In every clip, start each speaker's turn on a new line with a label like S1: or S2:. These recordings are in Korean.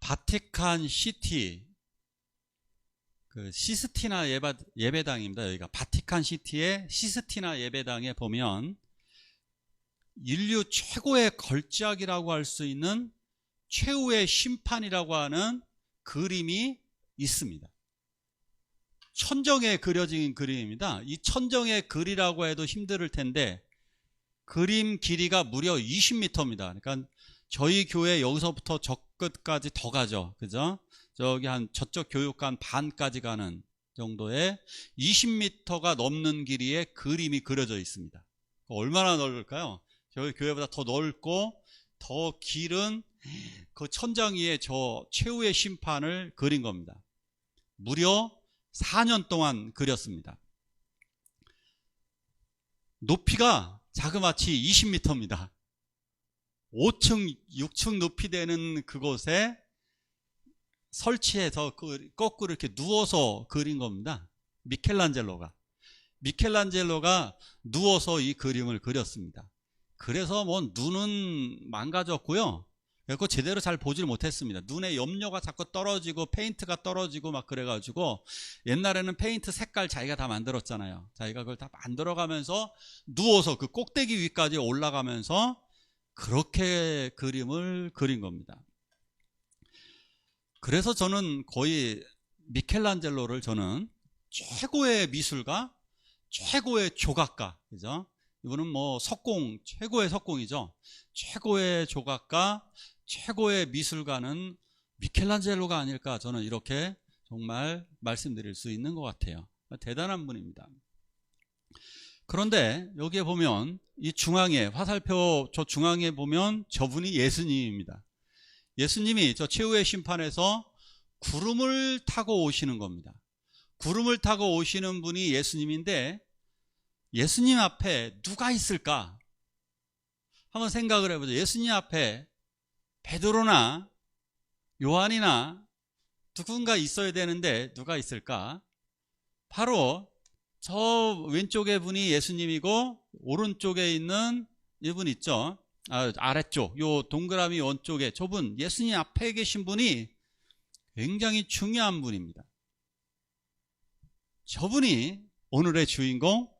S1: 바티칸 시티, 그 시스티나 예배당입니다. 여기가 바티칸 시티의 시스티나 예배당에 보면 인류 최고의 걸작이라고 할 수 있는 최후의 심판이라고 하는 그림이 있습니다. 천정에 그려진 그림입니다. 이 천정에 그리라고 해도 힘들 텐데 그림 길이가 무려 20m입니다. 그러니까 저희 교회 여기서부터 저 끝까지 더 가죠. 그죠? 저기 한 저쪽 교육관 반까지 가는 정도의 20m가 넘는 길이의 그림이 그려져 있습니다. 얼마나 넓을까요? 저희 교회보다 더 넓고 더 길은 그 천장 위에 저 최후의 심판을 그린 겁니다. 무려 4년 동안 그렸습니다. 높이가 자그마치 20m입니다. 5층, 6층 높이 되는 그곳에 설치해서 거꾸로 이렇게 누워서 그린 겁니다. 미켈란젤로가 누워서 이 그림을 그렸습니다. 그래서 뭐 눈은 망가졌고요. 그래서 제대로 잘 보질 못했습니다. 눈에 염료가 자꾸 떨어지고 페인트가 떨어지고 막 그래가지고 옛날에는 페인트 색깔 자기가 다 만들었잖아요. 자기가 그걸 다 만들어가면서 누워서 그 꼭대기 위까지 올라가면서 그렇게 그림을 그린 겁니다. 그래서 저는 거의 미켈란젤로를 저는 최고의 미술가, 최고의 조각가, 그죠? 이분은 뭐 석공, 최고의 석공이죠. 최고의 조각가, 최고의 미술가는 미켈란젤로가 아닐까, 저는 이렇게 정말 말씀드릴 수 있는 것 같아요. 대단한 분입니다. 그런데 여기에 보면 이 중앙에 화살표 저 중앙에 보면 저분이 예수님입니다. 예수님이 저 최후의 심판에서 구름을 타고 오시는 겁니다. 구름을 타고 오시는 분이 예수님인데 예수님 앞에 누가 있을까? 한번 생각을 해보죠. 예수님 앞에 베드로나 요한이나 누군가 있어야 되는데 누가 있을까? 바로 저 왼쪽에 분이 예수님이고 오른쪽에 있는 이분 있죠. 아래쪽 요 동그라미 원쪽에 저분 예수님 앞에 계신 분이 굉장히 중요한 분입니다. 저분이 오늘의 주인공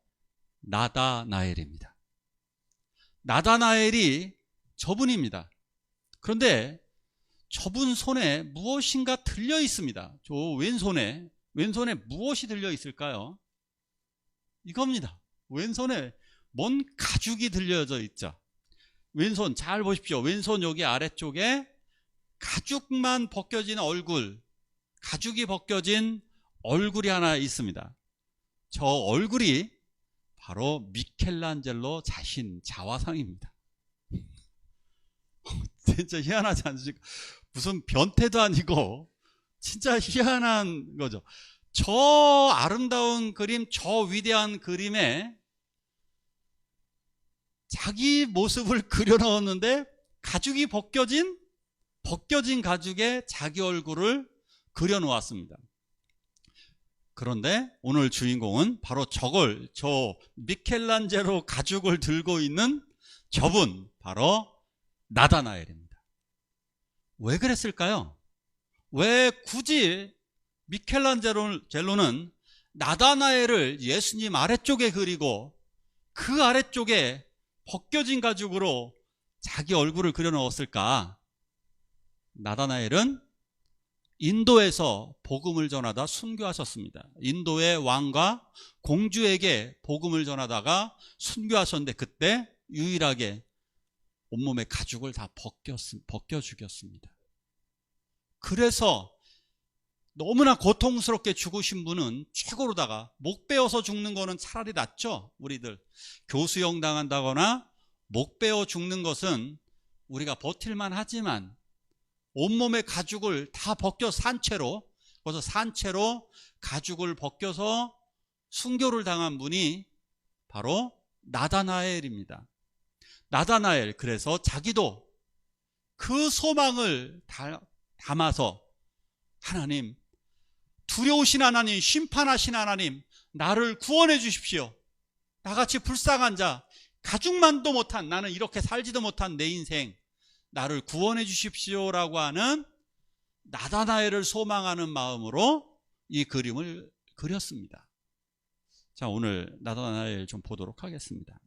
S1: 나다나엘입니다. 나다나엘이 저분입니다. 그런데 저분 손에 무엇인가 들려 있습니다. 저 왼손에 무엇이 들려 있을까요? 이겁니다. 왼손에 뭔 가죽이 들려져 있죠. 왼손 잘 보십시오. 왼손 여기 아래쪽에 가죽만 벗겨진 얼굴, 가죽이 벗겨진 얼굴이 하나 있습니다. 저 얼굴이 바로 미켈란젤로 자신 자화상입니다. 진짜 희한하지 않습니까? 무슨 변태도 아니고 진짜 희한한 거죠. 저 아름다운 그림, 저 위대한 그림에 자기 모습을 그려넣었는데 가죽이 벗겨진 가죽에 자기 얼굴을 그려놓았습니다. 그런데 오늘 주인공은 바로 저 미켈란젤로 가죽을 들고 있는 저분, 바로 나다나엘입니다. 왜 그랬을까요? 왜 굳이 미켈란젤로는 나다나엘을 예수님 아래쪽에 그리고 그 아래쪽에 벗겨진 가죽으로 자기 얼굴을 그려넣었을까? 나다나엘은 인도에서 복음을 전하다 순교하셨습니다. 인도의 왕과 공주에게 복음을 전하다가 순교하셨는데 그때 유일하게 온몸에 가죽을 다 벗겨 죽였습니다. 그래서 너무나 고통스럽게 죽으신 분은 최고로다가 목 베어서 죽는 거는 차라리 낫죠. 우리들 교수형 당한다거나 목 베어 죽는 것은 우리가 버틸만 하지만 온몸에 가죽을 다 벗겨 산채로 가죽을 벗겨서 순교를 당한 분이 바로 나다나엘입니다. 나다나엘, 그래서 자기도 그 소망을 담아서 하나님, 두려우신 하나님, 심판하신 하나님, 나를 구원해 주십시오. 나같이 불쌍한 자, 가죽만도 못한, 나는 이렇게 살지도 못한 내 인생, 나를 구원해 주십시오라고 하는 나다나엘을 소망하는 마음으로 이 그림을 그렸습니다. 자, 오늘 나다나엘 좀 보도록 하겠습니다.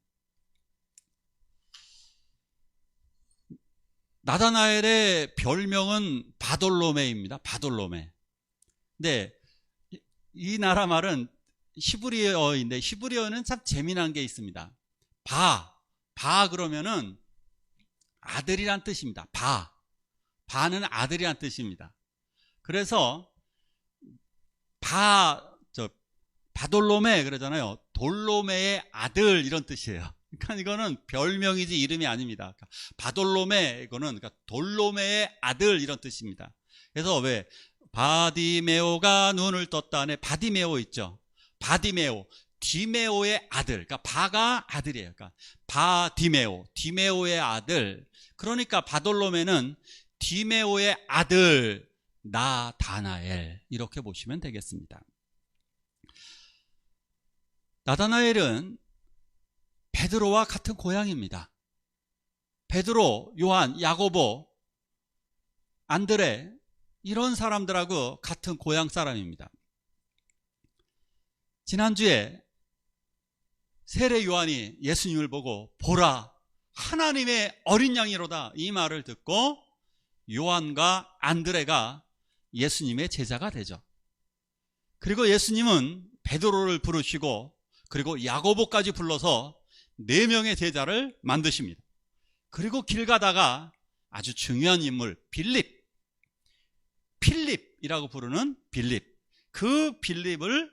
S1: 나다나엘의 별명은 바돌로메입니다. 바돌로메. 근데 이 나라 말은 히브리어인데 히브리어는 참 재미난 게 있습니다. 바 그러면은 아들이란 뜻입니다. 바는 아들이란 뜻입니다. 그래서 바돌로메 그러잖아요. 돌로메의 아들 이런 뜻이에요. 그러니까 이거는 별명이지 이름이 아닙니다. 바돌로메 이거는 그러니까 돌로메의 아들 이런 뜻입니다. 그래서 왜 바디메오가 눈을 떴다 안에 바디메오 있죠. 바디메오, 디메오의 아들. 그러니까 바가 아들이에요. 그러니까 바디메오, 디메오의 아들. 그러니까 바돌로메는 디메오의 아들 나다나엘 이렇게 보시면 되겠습니다. 나다나엘은 베드로와 같은 고향입니다. 베드로, 요한, 야고보, 안드레 이런 사람들하고 같은 고향 사람입니다. 지난주에 세례 요한이 예수님을 보고 보라 하나님의 어린 양이로다 이 말을 듣고 요한과 안드레가 예수님의 제자가 되죠. 그리고 예수님은 베드로를 부르시고 그리고 야고보까지 불러서 4명의 제자를 만드십니다. 그리고 길 가다가 아주 중요한 인물 필립이라고 부르는 빌립, 그 빌립을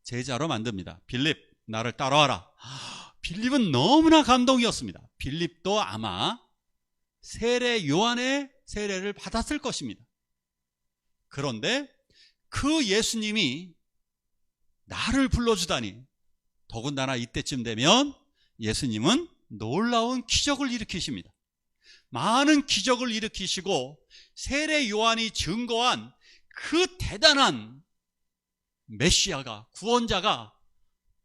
S1: 제자로 만듭니다. 빌립 나를 따라와라. 빌립은 너무나 감동이었습니다. 빌립도 아마 세례 요한의 세례를 받았을 것입니다. 그런데 그 예수님이 나를 불러주다니, 더군다나 이때쯤 되면 예수님은 놀라운 기적을 일으키십니다. 많은 기적을 일으키시고 세례 요한이 증거한 그 대단한 메시아가, 구원자가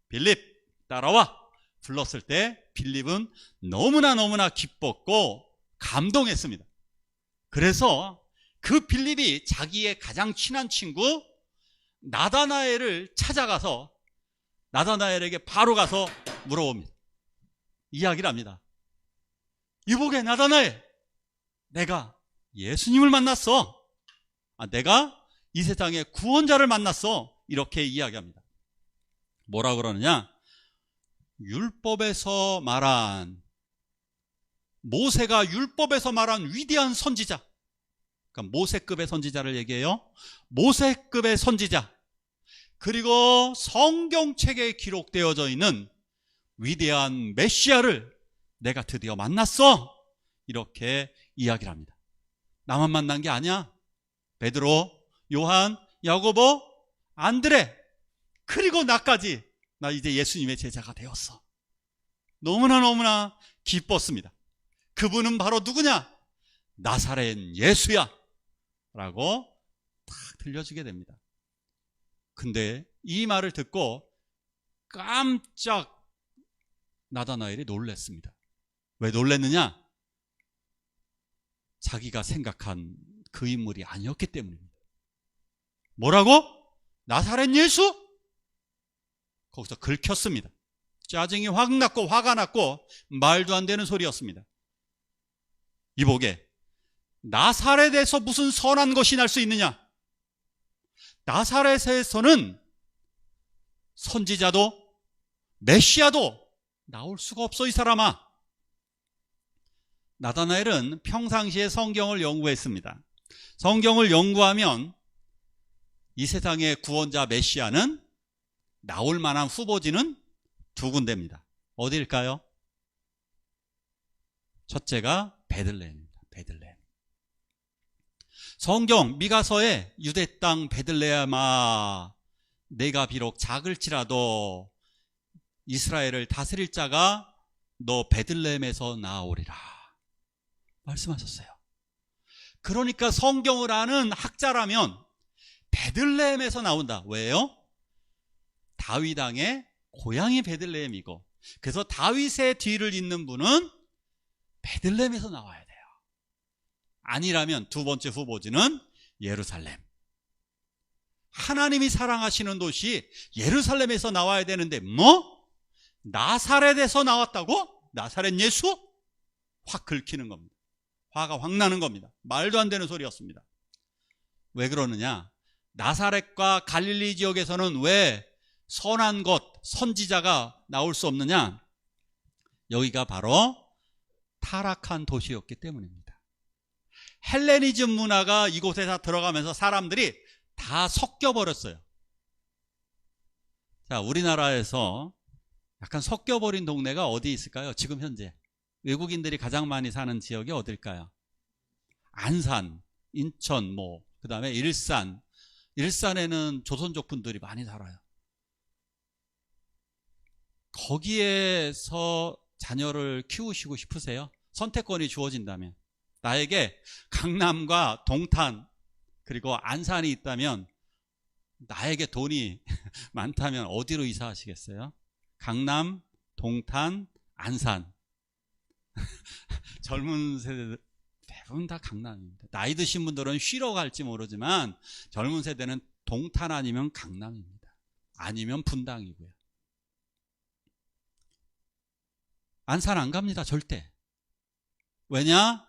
S1: 빌립 따라와 불렀을 때 빌립은 너무나 기뻤고 감동했습니다. 그래서 그 빌립이 자기의 가장 친한 친구 나다나엘을 찾아가서 나다나엘에게 바로 가서 물어봅니다. 이야기를 합니다. 이보게 나다나엘, 내가 예수님을 만났어. 내가 이 세상의 구원자를 만났어. 이렇게 이야기합니다. 뭐라 그러느냐? 율법에서 말한, 모세가 율법에서 말한 위대한 선지자, 그러니까 모세급의 선지자를 얘기해요. 모세급의 선지자, 그리고 성경책에 기록되어져 있는 위대한 메시아를 내가 드디어 만났어. 이렇게 이야기를 합니다. 나만 만난 게 아니야. 베드로, 요한, 야고보, 안드레, 그리고 나까지, 나 이제 예수님의 제자가 되었어. 너무나 기뻤습니다. 그분은 바로 누구냐? 나사렛 예수야 라고 딱 들려주게 됩니다. 근데 이 말을 듣고 깜짝 나다나엘이 놀랐습니다. 왜 놀랐느냐? 자기가 생각한 그 인물이 아니었기 때문입니다. 뭐라고? 나사렛 예수? 거기서 긁혔습니다. 짜증이 확 났고 화가 났고 말도 안 되는 소리였습니다. 이보게, 나사렛에서 무슨 선한 것이 날 수 있느냐? 나사렛에서는 선지자도 메시아도 나올 수가 없어 이 사람아. 나다나엘은 평상시에 성경을 연구했습니다. 성경을 연구하면 이 세상의 구원자 메시아는 나올 만한 후보지는 2군데입니다. 어디일까요? 첫째가 베들레헴입니다. 베들레헴. 성경 미가서에 유대 땅 베들레헴아, 내가 비록 작을지라도 이스라엘을 다스릴 자가 너 베들레헴에서 나오리라 말씀하셨어요. 그러니까 성경을 아는 학자라면 베들레헴에서 나온다. 왜요? 다윗 왕의 고향이 베들레헴이고, 그래서 다윗의 뒤를 잇는 분은 베들레헴에서 나와야 돼요. 아니라면 두 번째 후보지는 예루살렘. 하나님이 사랑하시는 도시 예루살렘에서 나와야 되는데 나사렛에서 나왔다고? 나사렛 예수? 확 긁히는 겁니다. 화가 확 나는 겁니다. 말도 안 되는 소리였습니다. 왜 그러느냐? 나사렛과 갈릴리 지역에서는 왜 선한 것, 선지자가 나올 수 없느냐? 여기가 바로 타락한 도시였기 때문입니다. 헬레니즘 문화가 이곳에 다 들어가면서 사람들이 다 섞여버렸어요. 자, 우리나라에서 약간 섞여버린 동네가 어디 있을까요? 지금 현재 외국인들이 가장 많이 사는 지역이 어딜까요? 안산, 인천, 그 다음에 일산. 일산에는 조선족 분들이 많이 살아요. 거기에서 자녀를 키우시고 싶으세요? 선택권이 주어진다면. 나에게 강남과 동탄 그리고 안산이 있다면, 나에게 돈이 많다면 어디로 이사하시겠어요? 강남, 동탄, 안산. 젊은 세대들 대부분 다 강남입니다. 나이 드신 분들은 쉬러 갈지 모르지만 젊은 세대는 동탄 아니면 강남입니다. 아니면 분당이고요. 안산 안 갑니다, 절대. 왜냐?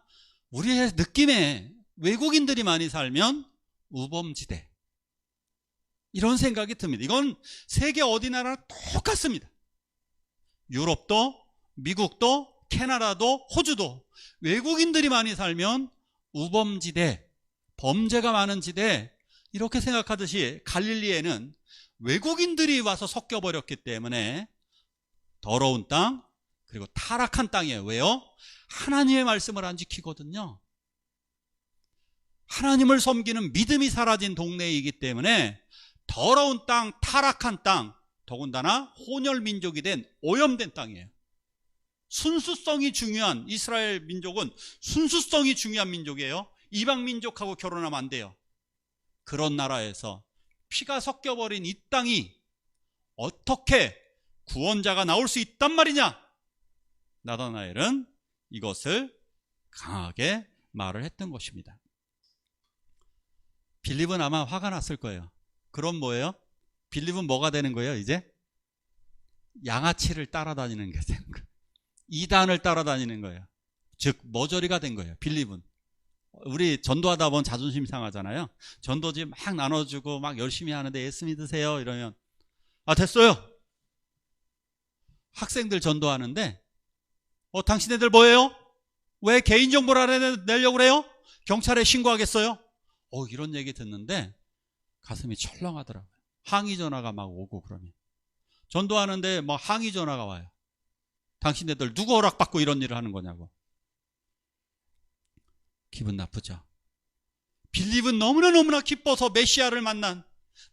S1: 우리의 느낌에 외국인들이 많이 살면 우범지대, 이런 생각이 듭니다. 이건 세계 어디 나라나 똑같습니다. 유럽도, 미국도, 캐나다도, 호주도 외국인들이 많이 살면 우범지대, 범죄가 많은 지대, 이렇게 생각하듯이 갈릴리에는 외국인들이 와서 섞여버렸기 때문에 더러운 땅, 그리고 타락한 땅이에요. 왜요? 하나님의 말씀을 안 지키거든요. 하나님을 섬기는 믿음이 사라진 동네이기 때문에 더러운 땅, 타락한 땅, 더군다나 혼혈민족이 된 오염된 땅이에요. 순수성이 중요한, 이스라엘 민족은 순수성이 중요한 민족이에요. 이방민족하고 결혼하면 안 돼요. 그런 나라에서 피가 섞여버린 이 땅이 어떻게 구원자가 나올 수 있단 말이냐? 나다나엘은 이것을 강하게 말을 했던 것입니다. 빌립은 아마 화가 났을 거예요. 그럼 뭐예요? 빌립은 뭐가 되는 거예요? 이제 양아치를 따라다니는 게 되는 거예요. 이단을 따라다니는 거예요. 즉 머저리가 된 거예요. 빌립은. 우리 전도하다 보면 자존심 상하잖아요. 전도지 막 나눠주고 막 열심히 하는데 예수 믿으세요 이러면 됐어요. 학생들 전도하는데 당신네들 뭐예요? 왜 개인정보를 알아내려고 그래요? 경찰에 신고하겠어요? 이런 얘기 듣는데 가슴이 철렁하더라고요. 항의 전화가 막 오고, 그러면 전도하는데 막 항의 전화가 와요. 당신네들 누구 허락받고 이런 일을 하는 거냐고. 기분 나쁘죠. 빌립은 너무나 기뻐서 메시아를 만난,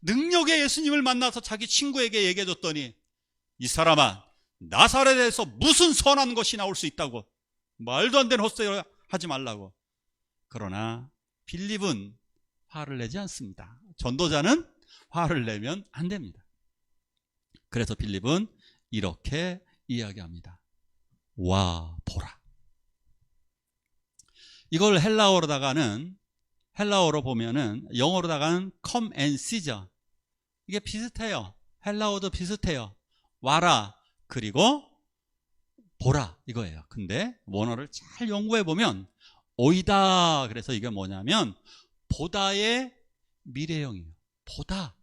S1: 능력의 예수님을 만나서 자기 친구에게 얘기해 줬더니, 이 사람아, 나사렛에서 무슨 선한 것이 나올 수 있다고, 말도 안 되는 헛소리 하지 말라고. 그러나 빌립은 화를 내지 않습니다. 전도자는 화를 내면 안 됩니다. 그래서 빌립은 이렇게 이야기합니다. 와 보라. 이걸 헬라어로 보면은, 영어로다가는 come and see죠. 이게 비슷해요. 헬라어도 비슷해요. 와라 그리고 보라, 이거예요. 근데 원어를 잘 연구해 보면 오이다, 그래서 이게 뭐냐면 보다의 미래형이에요. 보다,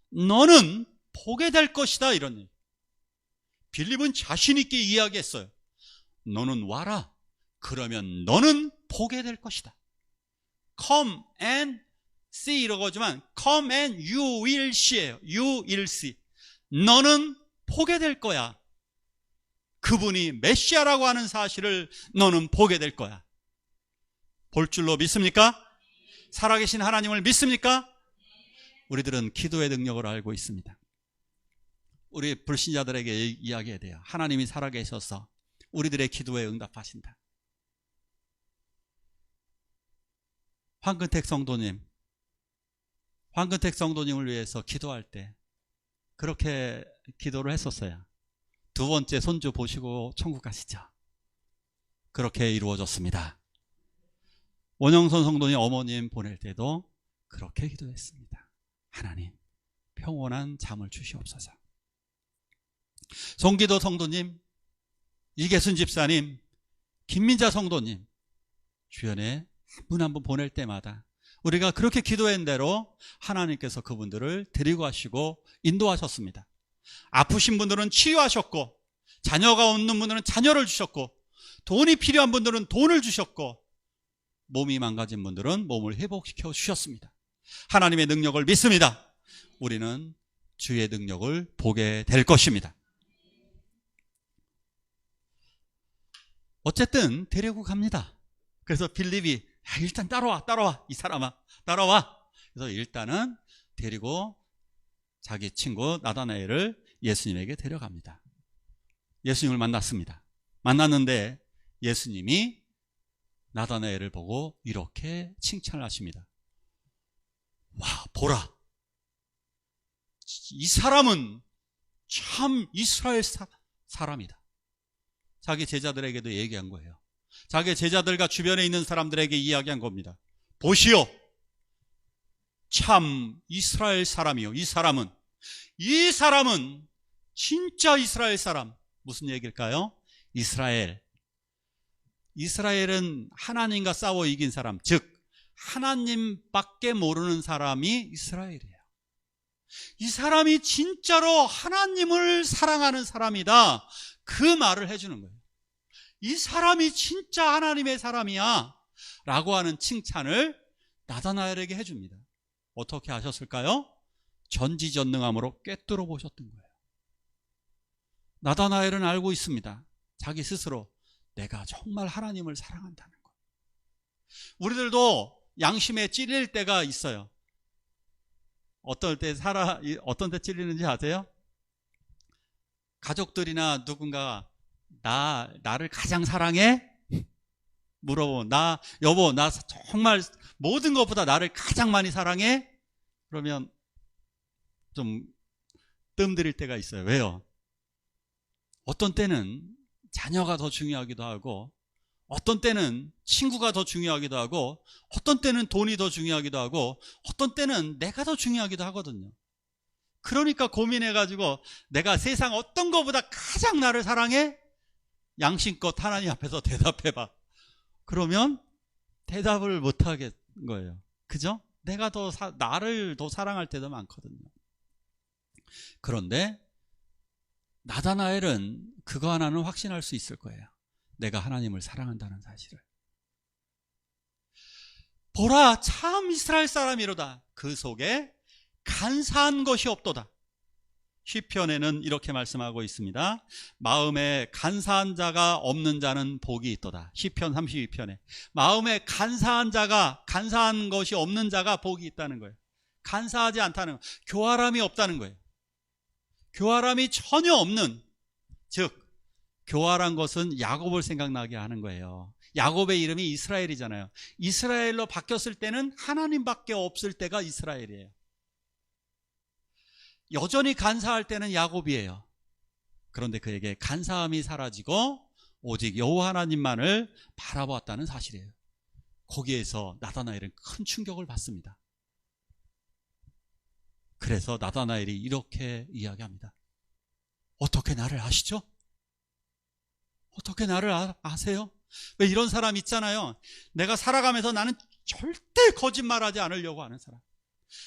S1: 너는 보게 될 것이다, 이런 얘기. 빌립은 자신 있게 이야기했어요. 너는 와라, 그러면 너는 보게 될 것이다. Come and see 이라고 하지만 come and you will see예요. You will see. 너는 보게 될 거야. 그분이 메시아라고 하는 사실을 너는 보게 될 거야. 볼 줄로 믿습니까? 살아계신 하나님을 믿습니까? 우리들은 기도의 능력을 알고 있습니다. 우리 불신자들에게 이야기해야 돼요. 하나님이 살아계셔서 우리들의 기도에 응답하신다. 황근택 성도님을 위해서 기도할 때 그렇게 기도를 했었어요. 두 번째 손주 보시고 천국 가시죠. 그렇게 이루어졌습니다. 원영선 성도님 어머님 보낼 때도 그렇게 기도했습니다. 하나님, 평온한 잠을 주시옵소서. 송기도 성도님, 이계순 집사님, 김민자 성도님, 주변에 한 분 한 분 보낼 때마다 우리가 그렇게 기도한 대로 하나님께서 그분들을 데리고 가시고 인도하셨습니다. 아프신 분들은 치유하셨고, 자녀가 없는 분들은 자녀를 주셨고, 돈이 필요한 분들은 돈을 주셨고, 몸이 망가진 분들은 몸을 회복시켜 주셨습니다. 하나님의 능력을 믿습니다. 우리는 주의 능력을 보게 될 것입니다. 어쨌든 데리고 갑니다. 그래서 빌립이 일단 따라와 이 사람아 따라와. 그래서 일단은 데리고 자기 친구 나다나엘을 예수님에게 데려갑니다. 예수님을 만났습니다. 만났는데 예수님이 나다나엘을 보고 이렇게 칭찬을 하십니다. 와, 보라, 이 사람은 참 이스라엘 사람이다. 자기 제자들에게도 얘기한 거예요. 자기 제자들과 주변에 있는 사람들에게 이야기한 겁니다. 보시오, 참 이스라엘 사람이요. 이 사람은 진짜 이스라엘 사람. 무슨 얘기일까요? 이스라엘은 하나님과 싸워 이긴 사람, 즉 하나님밖에 모르는 사람이 이스라엘이에요. 이 사람이 진짜로 하나님을 사랑하는 사람이다, 그 말을 해주는 거예요. 이 사람이 진짜 하나님의 사람이야 라고 하는 칭찬을 나다나엘에게 해줍니다. 어떻게 하셨을까요? 전지전능함으로 꿰뚫어 보셨던 거예요. 나다나엘은 알고 있습니다. 자기 스스로 내가 정말 하나님을 사랑한다는 것. 우리들도 양심에 찔릴 때가 있어요. 어떤 때 찔리는지 아세요? 가족들이나 누군가 나를 가장 사랑해? 물어보면 여보 나 정말 모든 것보다 나를 가장 많이 사랑해? 그러면 좀 뜸들일 때가 있어요. 왜요? 어떤 때는 자녀가 더 중요하기도 하고, 어떤 때는 친구가 더 중요하기도 하고, 어떤 때는 돈이 더 중요하기도 하고, 어떤 때는 내가 더 중요하기도 하거든요. 그러니까 고민해가지고 내가 세상 어떤 것보다 가장 나를 사랑해? 양심껏 하나님 앞에서 대답해봐. 그러면 대답을 못하겠는 거예요. 그죠? 내가 나를 더 사랑할 때도 많거든요. 그런데 나다나엘은 그거 하나는 확신할 수 있을 거예요. 내가 하나님을 사랑한다는 사실을. 보라, 참 이스라엘 사람이로다. 그 속에 간사한 것이 없도다. 시편에는 이렇게 말씀하고 있습니다. 마음에 간사한 자가 없는 자는 복이 있도다. 시편 32편에 마음에 간사한 것이 없는 자가 복이 있다는 거예요. 간사하지 않다는 거, 교활함이 없다는 거예요. 교활함이 전혀 없는, 즉 교활한 것은 야곱을 생각나게 하는 거예요. 야곱의 이름이 이스라엘이잖아요. 이스라엘로 바뀌었을 때는 하나님밖에 없을 때가 이스라엘이에요. 여전히 간사할 때는 야곱이에요. 그런데 그에게 간사함이 사라지고 오직 여호와 하나님만을 바라보았다는 사실이에요. 거기에서 나다나엘은 큰 충격을 받습니다. 그래서 나다나엘이 이렇게 이야기합니다. 어떻게 나를 아시죠? 어떻게 나를 아세요? 왜 이런 사람 있잖아요. 내가 살아가면서 나는 절대 거짓말하지 않으려고 하는 사람,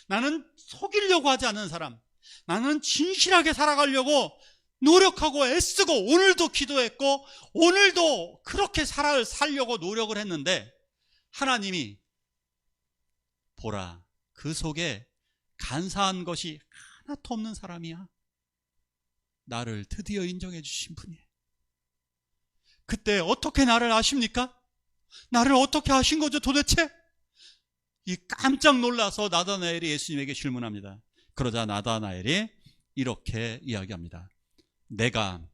S1: 나는 속이려고 하지 않는 사람, 나는 진실하게 살아가려고 노력하고 애쓰고 오늘도 기도했고 오늘도 그렇게 살려고 노력을 했는데 하나님이 보라, 그 속에 간사한 것이 하나도 없는 사람이야. 나를 드디어 인정해 주신 분이에요. 그때 어떻게 나를 아십니까? 나를 어떻게 아신 거죠 도대체? 이 깜짝 놀라서 나다나엘이 예수님에게 질문합니다. 그러자 나다나엘이 이렇게 이야기합니다. 내가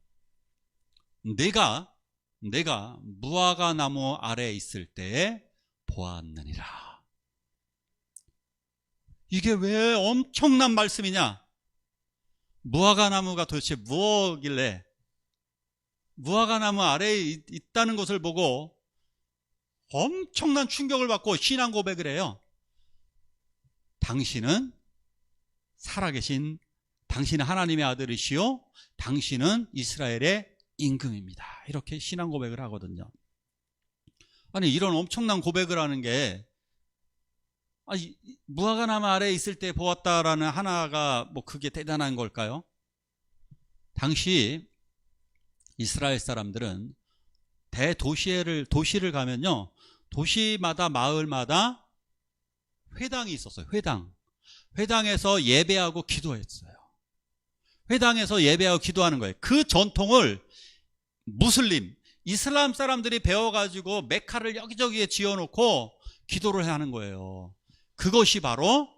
S1: 무화과 나무 아래에 있을 때에 보았느니라. 이게 왜 엄청난 말씀이냐? 무화과 나무가 도대체 무엇길래 무화과 나무 아래에 있다는 것을 보고 엄청난 충격을 받고 신앙 고백을 해요. 당신은 살아계신, 당신은 하나님의 아들이시요 당신은 이스라엘의 임금입니다. 이렇게 신앙 고백을 하거든요. 아니, 이런 엄청난 고백을 하는 게, 무화과나무 아래에 있을 때 보았다라는 하나가 뭐 그게 대단한 걸까요? 당시 이스라엘 사람들은 도시를 가면요, 도시마다 마을마다 회당이 있었어요. 회당에서 예배하고 기도했어요. 회당에서 예배하고 기도하는 거예요. 그 전통을 이슬람 사람들이 배워가지고 메카를 여기저기에 지어놓고 기도를 하는 거예요. 그것이 바로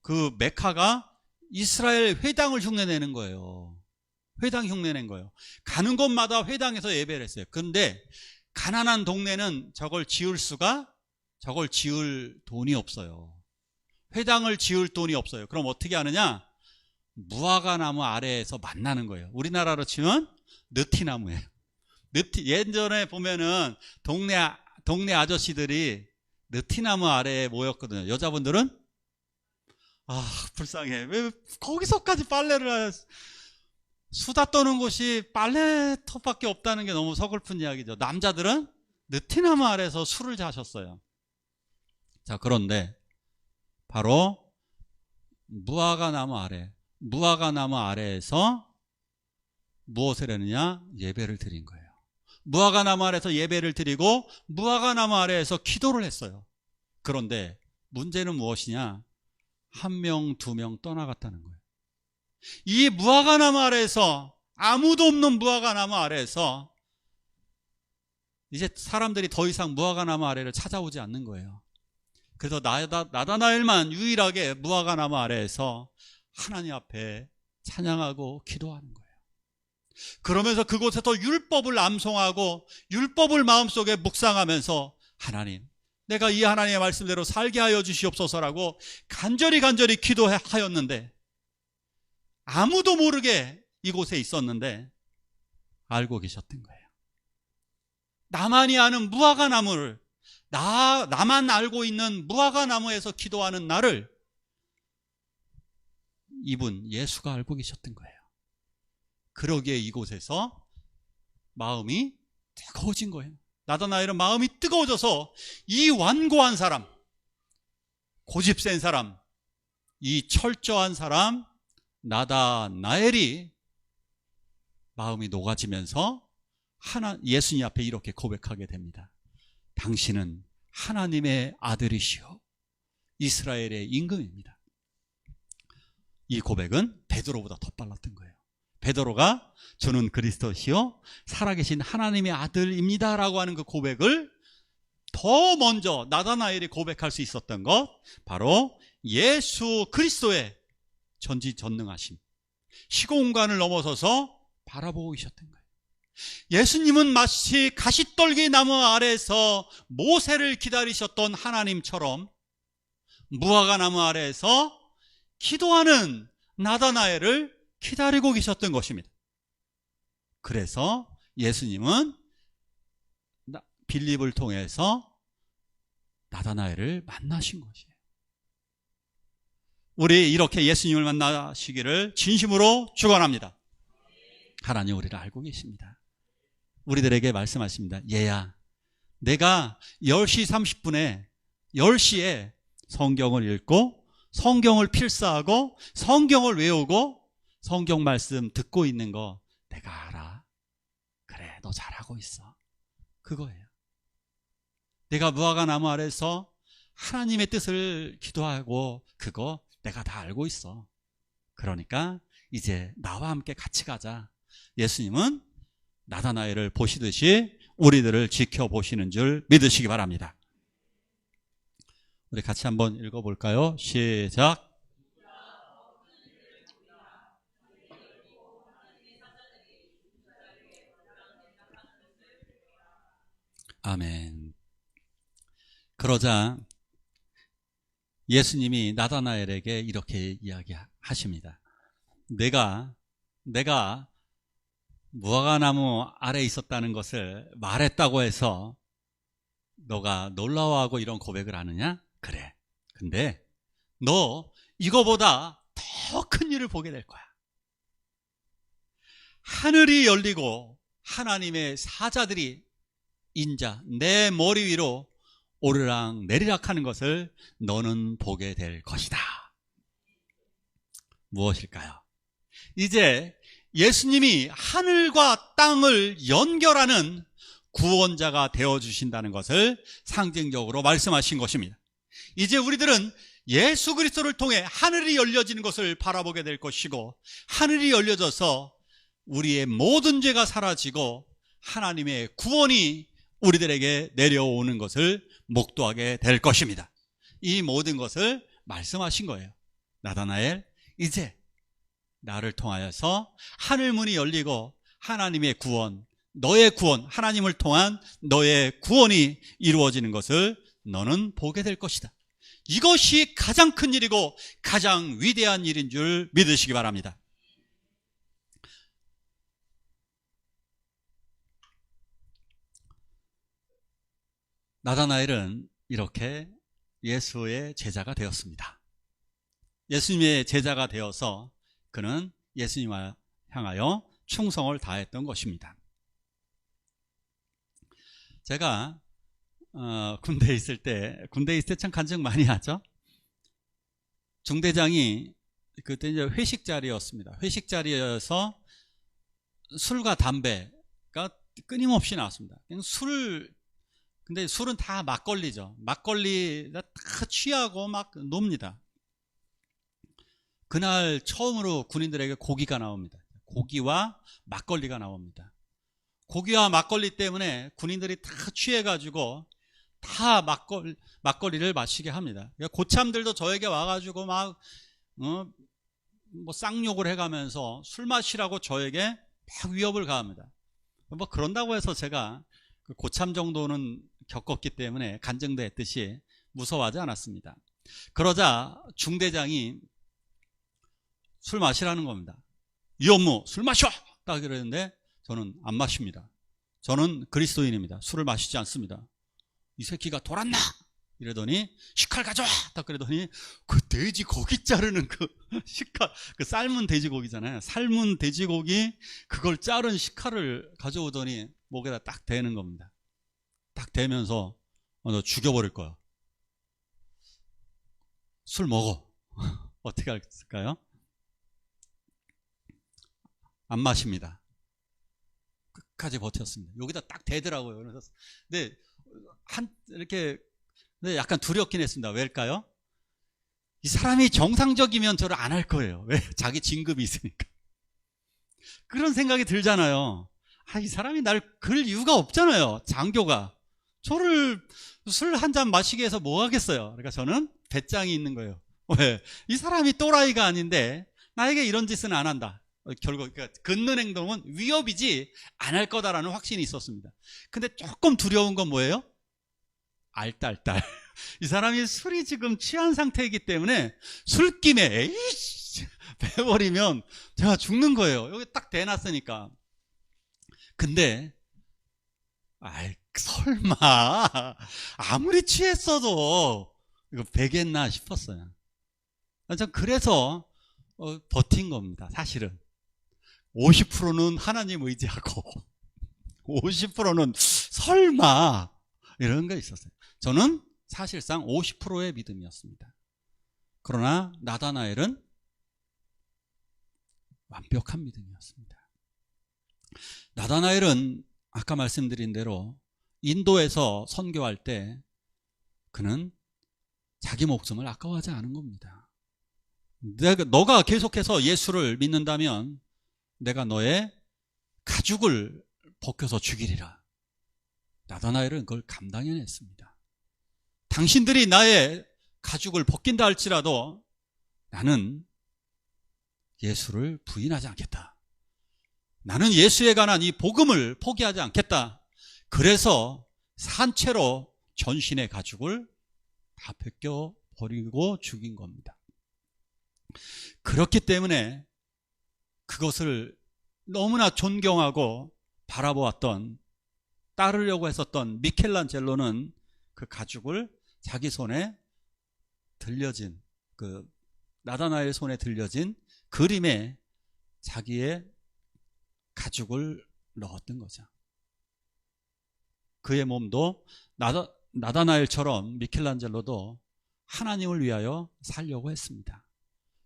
S1: 그 메카가 이스라엘 회당을 흉내내는 거예요. 회당 흉내낸 거예요. 가는 곳마다 회당에서 예배를 했어요. 그런데 가난한 동네는 저걸 지을 돈이 없어요. 회당을 지을 돈이 없어요. 그럼 어떻게 하느냐? 무화과나무 아래에서 만나는 거예요. 우리나라로 치면 느티나무예요. 예전에 보면은 동네 아저씨들이 느티나무 아래에 모였거든요. 여자분들은 불쌍해. 왜 거기서까지 빨래를 수다 떠는 곳이 빨래터밖에 없다는 게 너무 서글픈 이야기죠. 남자들은 느티나무 아래에서 술을 자셨어요. 자, 그런데 바로 무화과나무 아래에서 무엇을 했느냐? 예배를 드린 거예요. 무화과나무 아래에서 예배를 드리고 무화과나무 아래에서 기도를 했어요. 그런데 문제는 무엇이냐? 1명, 2명 떠나갔다는 거예요. 이 무화과나무 아래에서, 아무도 없는 무화과나무 아래에서 이제 사람들이 더 이상 무화과나무 아래를 찾아오지 않는 거예요. 그래서 나다나엘만 유일하게 무화과나무 아래에서 하나님 앞에 찬양하고 기도하는 거예요. 그러면서 그곳에서 율법을 암송하고 율법을 마음속에 묵상하면서, 하나님, 내가 이 하나님의 말씀대로 살게 하여 주시옵소서라고 간절히 기도하였는데, 아무도 모르게 이곳에 있었는데 알고 계셨던 거예요. 나만이 아는 무화과나무를, 나만 알고 있는 무화과나무에서 기도하는 나를 이분 예수가 알고 계셨던 거예요. 그러기에 이곳에서 마음이 뜨거워진 거예요. 나다나엘은 마음이 뜨거워져서 이 완고한 사람, 고집센 사람, 이 철저한 사람 나다나엘이 마음이 녹아지면서 예수님 앞에 이렇게 고백하게 됩니다. 당신은 하나님의 아들이시오 이스라엘의 임금입니다. 이 고백은 베드로보다 더 빨랐던 거예요. 베드로가 저는 그리스도시요 살아계신 하나님의 아들입니다 라고 하는 그 고백을 더 먼저 나다나엘이 고백할 수 있었던 것, 바로 예수 그리스도의 전지전능하심, 시공간을 넘어서서 바라보고 계셨던 거예요. 예수님은 마치 가시떨기 나무 아래에서 모세를 기다리셨던 하나님처럼 무화과나무 아래에서 기도하는 나다나엘을 기다리고 계셨던 것입니다. 그래서 예수님은 빌립을 통해서 나다나엘을 만나신 것이에요. 우리 이렇게 예수님을 만나시기를 진심으로 축원합니다. 하나님 우리를 알고 계십니다. 우리들에게 말씀하십니다. 얘야, 내가 10시 30분에 10시에 성경을 읽고 성경을 필사하고 성경을 외우고 성경 말씀 듣고 있는 거 내가 알아. 그래, 너 잘하고 있어. 그거예요. 내가 무화과나무 아래서 하나님의 뜻을 기도하고 그거 내가 다 알고 있어. 그러니까 이제 나와 함께 같이 가자. 예수님은 나다나엘을 보시듯이 우리들을 지켜보시는 줄 믿으시기 바랍니다. 우리 같이 한번 읽어볼까요? 시작. 아멘. 그러자 예수님이 나다나엘에게 이렇게 이야기하십니다. 내가 무화과나무 아래에 있었다는 것을 말했다고 해서 너가 놀라워하고 이런 고백을 하느냐? 그래. 근데 너 이거보다 더 큰 일을 보게 될 거야. 하늘이 열리고 하나님의 사자들이 인자 내 머리 위로 오르락 내리락 하는 것을 너는 보게 될 것이다. 무엇일까요? 이제 예수님이 하늘과 땅을 연결하는 구원자가 되어주신다는 것을 상징적으로 말씀하신 것입니다. 이제 우리들은 예수 그리스도를 통해 하늘이 열려지는 것을 바라보게 될 것이고, 하늘이 열려져서 우리의 모든 죄가 사라지고 하나님의 구원이 우리들에게 내려오는 것을 목도하게 될 것입니다. 이 모든 것을 말씀하신 거예요. 나다나엘, 이제 나를 통하여서 하늘문이 열리고 하나님의 구원, 너의 구원, 하나님을 통한 너의 구원이 이루어지는 것을 너는 보게 될 것이다. 이것이 가장 큰 일이고 가장 위대한 일인 줄 믿으시기 바랍니다. 나다나엘은 이렇게 예수의 제자가 되었습니다. 예수님의 제자가 되어서 그는 예수님을 향하여 충성을 다했던 것입니다. 제가 군대에 있을 때 참 간증 많이 하죠. 중대장이 그때 이제 회식 자리였습니다. 회식 자리여서 술과 담배가 끊임없이 나왔습니다. 근데 술은 다 막걸리죠. 막걸리 다 취하고 막 놉니다. 그날 처음으로 군인들에게 고기가 나옵니다. 고기와 막걸리가 나옵니다. 고기와 막걸리 때문에 군인들이 다 취해가지고 다 막걸리를 마시게 합니다. 고참들도 저에게 와가지고 막 뭐 쌍욕을 해가면서 술 마시라고 저에게 막 위협을 가합니다. 뭐 그런다고 해서 제가 그 고참 정도는 겪었기 때문에 간증됐듯이 무서워하지 않았습니다. 그러자 중대장이 술 마시라는 겁니다. 이 업무 술 마셔! 딱 그러는데 저는 안 마십니다. 저는 그리스도인입니다. 술을 마시지 않습니다. 이 새끼가 돌았나? 이러더니 식칼 가져와! 딱 그러더니 그 돼지 고기 자르는 그 식칼, 그 삶은 돼지고기잖아요. 삶은 돼지고기 그걸 자른 식칼을 가져오더니 목에다 딱 대는 겁니다. 딱 대면서 너 죽여버릴 거야. 술 먹어. 어떻게 할까요? 안 마십니다. 끝까지 버텼습니다. 여기다 딱 대더라고요. 그래서 근데 이렇게 약간 두렵긴 했습니다. 왜일까요? 이 사람이 정상적이면 저를 안 할 거예요. 왜? 자기 진급이 있으니까. 그런 생각이 들잖아요. 이 사람이 날 그럴 이유가 없잖아요. 장교가 저를 술 한 잔 마시게 해서 뭐 하겠어요. 그러니까 저는 배짱이 있는 거예요. 왜? 이 사람이 또라이가 아닌데 나에게 이런 짓은 안 한다. 결국 그러니까 걷는 행동은 위협이지 안 할 거다라는 확신이 있었습니다. 근데 조금 두려운 건 뭐예요? 알딸딸. 이 사람이 술이 지금 취한 상태이기 때문에 술김에 에이씨 배버리면 제가 죽는 거예요. 여기 딱 대놨으니까. 근데 설마 아무리 취했어도 이거 배겠나 싶었어요. 전 그래서 버틴 겁니다. 사실은 50%는 하나님 의지하고 50%는 설마 이런 거 있었어요. 저는 사실상 50%의 믿음이었습니다. 그러나 나다나엘은 완벽한 믿음이었습니다. 나다나엘은 아까 말씀드린 대로 인도에서 선교할 때 그는 자기 목숨을 아까워하지 않은 겁니다. 너가 계속해서 예수를 믿는다면 내가 너의 가죽을 벗겨서 죽이리라. 나다나엘은 그걸 감당해냈습니다. 당신들이 나의 가죽을 벗긴다 할지라도 나는 예수를 부인하지 않겠다. 나는 예수에 관한 이 복음을 포기하지 않겠다. 그래서 산채로 전신의 가죽을 다 벗겨버리고 죽인 겁니다. 그렇기 때문에 그것을 너무나 존경하고 바라보았던, 따르려고 했었던 미켈란젤로는 그 가죽을 자기 손에 들려진, 그 나다나엘 손에 들려진 그림에 자기의 가죽을 넣었던 거죠. 그의 몸도 나다나엘처럼 미켈란젤로도 하나님을 위하여 살려고 했습니다.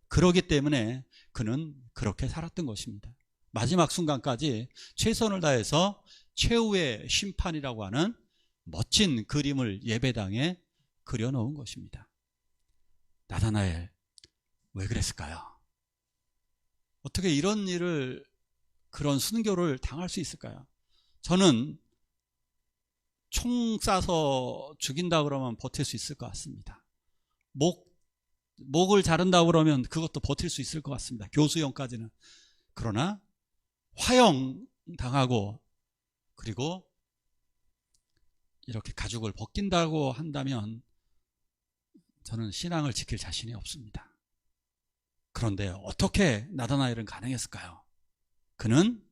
S1: 그러기 때문에 그는 그렇게 살았던 것입니다. 마지막 순간까지 최선을 다해서 최후의 심판이라고 하는 멋진 그림을 예배당에 그려놓은 것입니다. 나다나엘, 왜 그랬을까요? 어떻게 이런 일을, 그런 순교를 당할 수 있을까요? 저는 총 쏴서 죽인다 그러면 버틸 수 있을 것 같습니다. 목을 자른다 그러면 그것도 버틸 수 있을 것 같습니다. 교수형까지는. 그러나 화형 당하고 그리고 이렇게 가죽을 벗긴다고 한다면 저는 신앙을 지킬 자신이 없습니다. 그런데 어떻게 나다나엘은 가능했을까요? 그는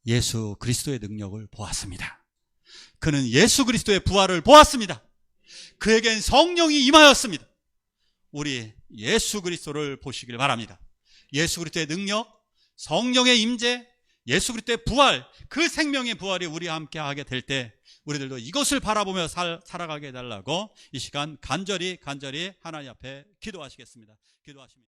S1: 예수 그리스도의 능력을 보았습니다. 그는 예수 그리스도의 부활을 보았습니다. 그에겐 성령이 임하였습니다. 우리 예수 그리스도를 보시길 바랍니다. 예수 그리스도의 능력, 성령의 임재, 예수 그리스도의 부활, 그 생명의 부활이 우리와 함께 하게 될 때 우리들도 이것을 바라보며 살아가게 해달라고 이 시간 간절히 하나님 앞에 기도하시겠습니다. 기도하십니다.